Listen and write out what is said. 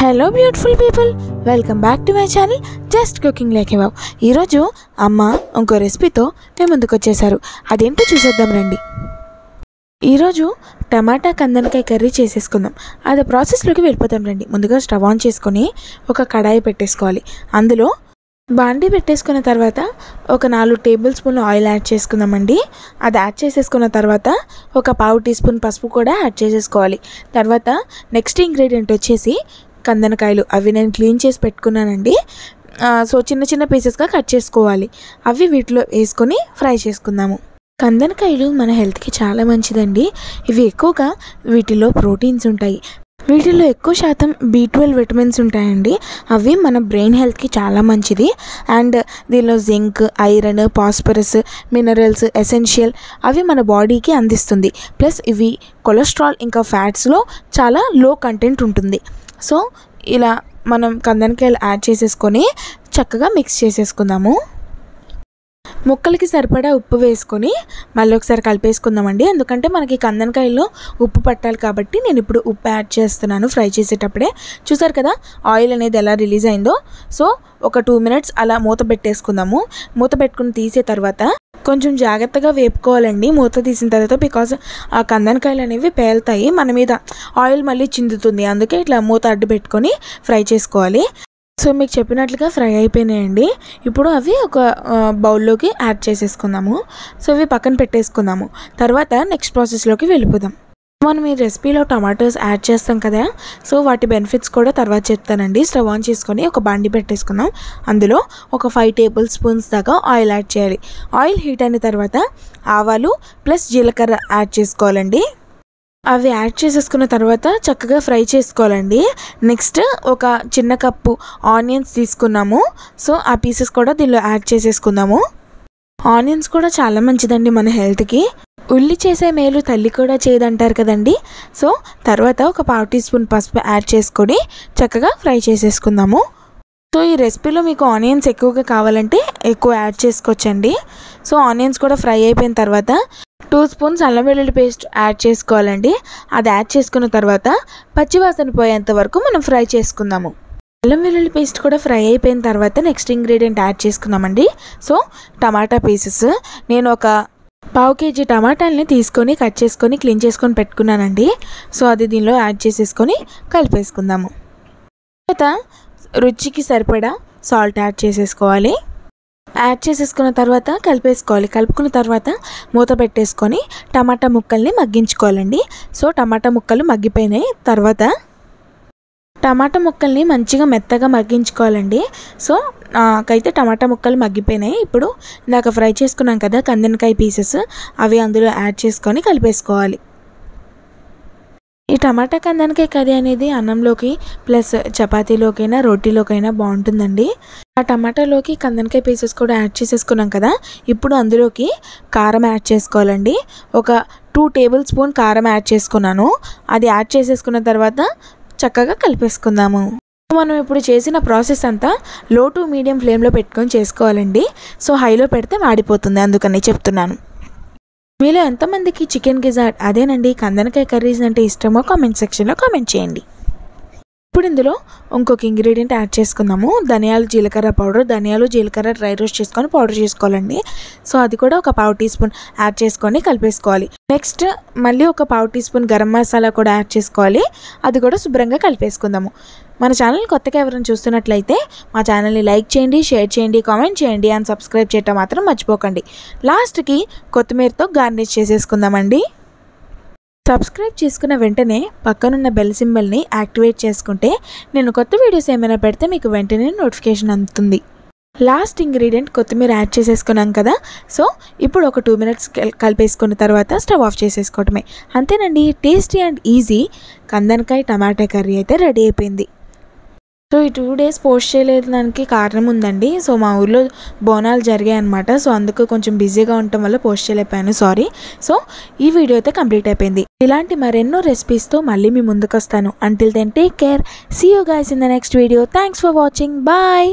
Hello beautiful people, welcome back to my channel just cooking like a wow. ఈరోజు అమ్మ ఇంకో రెసిపీతో మేము ముందుకు వచ్చేసారు. అదేంటో చూసేద్దాం రండి. ఈరోజు టమాటా కందనకాయ కర్రీ చేసేసుకుందాం. అది ప్రాసెస్లోకి వెళ్ళిపోతాం రండి. ముందుగా స్టవ్ ఆన్ చేసుకొని ఒక కడాయి పెట్టేసుకోవాలి. అందులో బాండీ పెట్టేసుకున్న తర్వాత ఒక 4 టేబుల్ స్పూన్లు ఆయిల్ యాడ్ చేసుకుందామండి. అది యాడ్ చేసేసుకున్న తర్వాత ఒక 1/2 టీ స్పూన్ పసుపు కూడా యాడ్ చేసేసుకోవాలి. తర్వాత నెక్స్ట్ ఇంగ్రీడియంట్ వచ్చేసి కందనకాయలు. అవి నేను క్లీన్ చేసి పెట్టుకున్నానండి. సో చిన్న చిన్న పీసెస్గా కట్ చేసుకోవాలి. అవి వీటిలో వేసుకొని ఫ్రై చేసుకుందాము. కందనకాయలు మన హెల్త్కి చాలా మంచిదండి. ఇవి ఎక్కువగా వీటిలో ప్రోటీన్స్ ఉంటాయి. వీటిల్లో ఎక్కువ శాతం B12 విటమిన్స్ ఉంటాయండి. అవి మన బ్రెయిన్ హెల్త్కి చాలా మంచిది. అండ్ దీనిలో zinc, iron, phosphorus, minerals, essential అవి మన బాడీకి అందిస్తుంది. ప్లస్ ఇవి కొలెస్ట్రాల్ ఇంకా ఫ్యాట్స్లో చాలా లో కంటెంట్ ఉంటుంది. సో ఇలా మనం కందనకాయలు యాడ్ చేసేసుకొని చక్కగా మిక్స్ చేసేసుకుందాము. ముక్కలకి సరిపడా ఉప్పు వేసుకొని మళ్ళీ ఒకసారి కలిపేసుకుందామండి. ఎందుకంటే మనకి కందనకాయల్లో ఉప్పు పట్టాలి కాబట్టి నేను ఇప్పుడు ఉప్పు యాడ్ చేస్తున్నాను ఫ్రై చేసేటప్పుడే. చూసారు కదా ఆయిల్ అనేది ఎలా రిలీజ్ అయిందో. సో ఒక 2 మినిట్స్ అలా మూత పెట్టేసుకుందాము. మూత పెట్టుకుని తీసే తర్వాత కొంచెం జాగ్రత్తగా వేపుకోవాలండి మూత తీసిన తర్వాత. బికాజ్ ఆ కందనకాయలు అనేవి పేలుతాయి, మన మీద ఆయిల్ మళ్ళీ చిందుతుంది. అందుకే ఇట్లా మూత అడ్డు పెట్టుకొని ఫ్రై చేసుకోవాలి. సో మీకు చెప్పినట్లుగా ఫ్రై అయిపోయినాయండి. ఇప్పుడు అవి ఒక బౌల్లోకి యాడ్ చేసేసుకుందాము. సో ఇవి పక్కన పెట్టేసుకుందాము. తర్వాత నెక్స్ట్ ప్రాసెస్లోకి వెళ్ళిపోదాం. మనం ఈ రెసిపీలో టమాటోస్ యాడ్ చేస్తాం కదా, సో వాటి బెనిఫిట్స్ కూడా తర్వాత చెప్తానండి. స్టవ్ ఆన్ చేసుకొని ఒక బాండి పెట్టేసుకుందాం. అందులో ఒక 5 టేబుల్ స్పూన్స్ దాకా ఆయిల్ యాడ్ చేయాలి. ఆయిల్ హీట్ అయిన తర్వాత ఆవాలు ప్లస్ జీలకర్ర యాడ్ చేసుకోవాలండి. అవి యాడ్ చేసేసుకున్న తర్వాత చక్కగా ఫ్రై చేసుకోవాలండి. నెక్స్ట్ ఒక చిన్న కప్పు ఆనియన్స్ తీసుకున్నాము. సో ఆ పీసెస్ కూడా దీనిలో యాడ్ చేసేసుకుందాము. ఆనియన్స్ కూడా చాలా మంచిదండి మన హెల్త్కి. ఉల్లి చేసే మేలు తల్లి కూడా చేయదంటారు కదండి. సో తర్వాత ఒక 1/2 టీ స్పూన్ పసుపు యాడ్ చేసుకొని చక్కగా ఫ్రై చేసేసుకుందాము. సో ఈ రెసిపీలో మీకు ఆనియన్స్ ఎక్కువగా కావాలంటే ఎక్కువ యాడ్ చేసుకోవచ్చండి. సో ఆనియన్స్ కూడా ఫ్రై అయిపోయిన తర్వాత 2 స్పూన్స్ అల్లం వెల్లుల్లి పేస్ట్ యాడ్ చేసుకోవాలండి. అది యాడ్ చేసుకున్న తర్వాత పచ్చివాసన పోయేంత వరకు మనం ఫ్రై చేసుకుందాము. అల్లం వెల్లుల్లి పేస్ట్ కూడా ఫ్రై అయిపోయిన తర్వాత నెక్స్ట్ ఇంగ్రీడియంట్ యాడ్ చేసుకుందామండి. సో టమాటా పీసెస్ నేను ఒక 1/2 కేజీ టమాటాలని తీసుకొని కట్ చేసుకొని క్లీన్ చేసుకొని పెట్టుకున్నానండి. సో అది దీనిలో యాడ్ చేసేసుకొని కలిపేసుకుందాము. తర్వాత రుచికి సరిపడా సాల్ట్ యాడ్ చేసేసుకోవాలి. యాడ్ చేసేసుకున్న తర్వాత కలిపేసుకోవాలి. కలుపుకున్న తర్వాత మూత పెట్టేసుకొని టమాటా ముక్కల్ని మగ్గించుకోవాలండి. సో టమాటా ముక్కలు మగ్గిపోయినాయి. తర్వాత టమాటా ముక్కల్ని మంచిగా మెత్తగా మగ్గించుకోవాలండి. సో నాకైతే టమాటా ముక్కలు మగ్గిపోయినాయి. ఇప్పుడు ఇందాక ఫ్రై చేసుకున్నాం కదా కందనకాయ పీసెస్, అవి అందులో యాడ్ చేసుకొని కలిపేసుకోవాలి. ఈ టమాటా కందనకాయ కర్రీ అనేది అన్నంలోకి ప్లస్ చపాతీలోకైనా రోటీలోకైనా బాగుంటుందండి. ఆ టమాటాలోకి కందనకాయ పీసెస్ కూడా యాడ్ చేసేసుకున్నాం కదా. ఇప్పుడు అందులోకి కారం యాడ్ చేసుకోవాలండి. ఒక 2 టేబుల్ స్పూన్ కారం యాడ్ చేసుకున్నాను. అది యాడ్ చేసేసుకున్న తర్వాత చక్కగా కలిపేసుకుందాము. మనం ఇప్పుడు చేసిన ప్రాసెస్ అంతా లో టు మీడియం ఫ్లేమ్లో పెట్టుకొని చేసుకోవాలండి. సో హైలో పెడితే మాడిపోతుంది, అందుకని చెప్తున్నాను. మీలో ఎంతమందికి చికెన్ గిజార్డ్ అదేనండి కందనకాయ కర్రీస్ అంటే ఇష్టమో కామెంట్ సెక్షన్లో కామెంట్ చేయండి. ఇప్పుడు ఇందులో ఇంకొక ఇంగ్రీడియంట్ యాడ్ చేసుకుందాము. ధనియాలు జీలకర్ర పౌడర్. ధనియాలు జీలకర్ర డ్రై రోస్ట్ చేసుకొని పౌడర్ చేసుకోవాలండి. సో అది కూడా ఒక 1/2 టీ స్పూన్ యాడ్ చేసుకొని కలిపేసుకోవాలి. నెక్స్ట్ మళ్ళీ ఒక 1/2 టీ స్పూన్ గరం మసాలా కూడా యాడ్ చేసుకోవాలి. అది కూడా శుభ్రంగా కలిపేసుకుందాము. మన ఛానల్ కొత్తగా ఎవరైనా చూస్తున్నట్లయితే మా ఛానల్ని లైక్ చేయండి, షేర్ చేయండి, కామెంట్ చేయండి అండ్ సబ్స్క్రైబ్ చేయటం మాత్రం మర్చిపోకండి. లాస్ట్కి కొత్తిమీరతో గార్నిష్ చేసేసుకుందామండి. సబ్స్క్రైబ్ చేసుకున్న వెంటనే పక్కనున్న బెల్ సింబల్ని యాక్టివేట్ చేసుకుంటే నేను కొత్త వీడియోస్ ఏమైనా పెడితే మీకు వెంటనే నోటిఫికేషన్ అందుతుంది. లాస్ట్ ఇంగ్రీడియంట్ కొత్తిమీర యాడ్ చేసేసుకున్నాం కదా. సో ఇప్పుడు ఒక 2 మినిట్స్ కలిపేసుకున్న తర్వాత స్టవ్ ఆఫ్ చేసేసుకోవటమే. అంతేనండి, టేస్టీ అండ్ ఈజీ కందనకాయ టమాటా కర్రీ అయితే రెడీ అయిపోయింది. సో ఈ 2 డేస్ పోస్ట్ చేయలేదు దానికి కారణం ఉందండి. సో మా ఊర్లో బోనాలు జరిగాయి అనమాట. సో అందుకు కొంచెం బిజీగా ఉండటం వల్ల పోస్ట్ చేయలేకపోయాను, సారీ. సో ఈ వీడియో అయితే కంప్లీట్ అయిపోయింది. ఇలాంటి మరెన్నో రెసిపీస్తో మళ్ళీ మీ ముందుకు వస్తాను. Until then take care. See you guys in the next video. Thanks for watching. Bye.